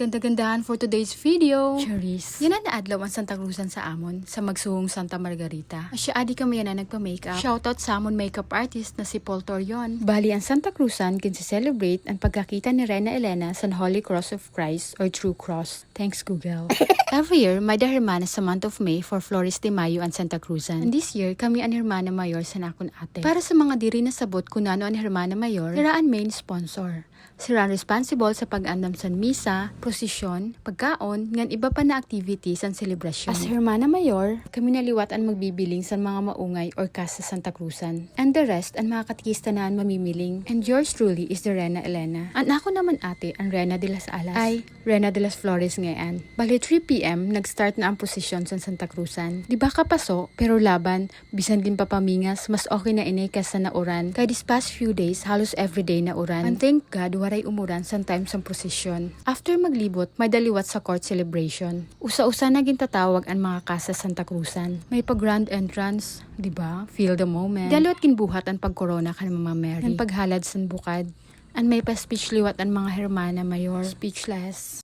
ganda-gandahan for today's video. Charis. Yan na adlaw ang Santa Cruzan sa amon, sa magsuhong Santa Margarita. Asya adi kami yan na nagpa-makeup. Shoutout sa amon makeup artist na si Paul Torion. Bali ang Santa Cruzan kinsi-celebrate ang pagkakita ni Rena Elena sa Holy Cross of Christ or True Cross. Thanks Google. Every year, may hermana sa month of May for Flores de Mayo and Santa Cruzan. And this year, kami ang hermana mayor sa nakon ate. Para sa mga diri na sabot kunano ang hermana mayor, siraan main sponsor. Sira responsible sa pag-andam sa misa, prosesyon, pagkaon, ngan iba pa na activities and celebration. As hermana mayor, kami naliwat ang magbibiling sa mga maungay or kas sa Santa Cruzan. And the rest, ang mga katikista na mamimiling. And yours truly is the Rena Elena. Ang ako naman ate, ang Rena de las Alas. Ay, Rena de las Flores ngayon. Bali 3 p.m, nag-start na ang prosesyon sa Santa Cruzan. Di ba kapaso, pero laban, bisan din papamingas, mas okay na inay ka sa nauran. Kaya this past few days, halos everyday na uran. And thank God, waray umuran sometimes sa prosesyon. After maglibot, may daliwat sa court celebration. Usa-usa naging tatawag ang mga kasa Santa Cruzan. May pag-grand entrance, di ba? Feel the moment. Daliwat kinbuhat ang pag-corona kan Mama Mary. Ang paghalad sa bukad. Ang may pa-speech liwat ang mga hermana mayor. Speechless.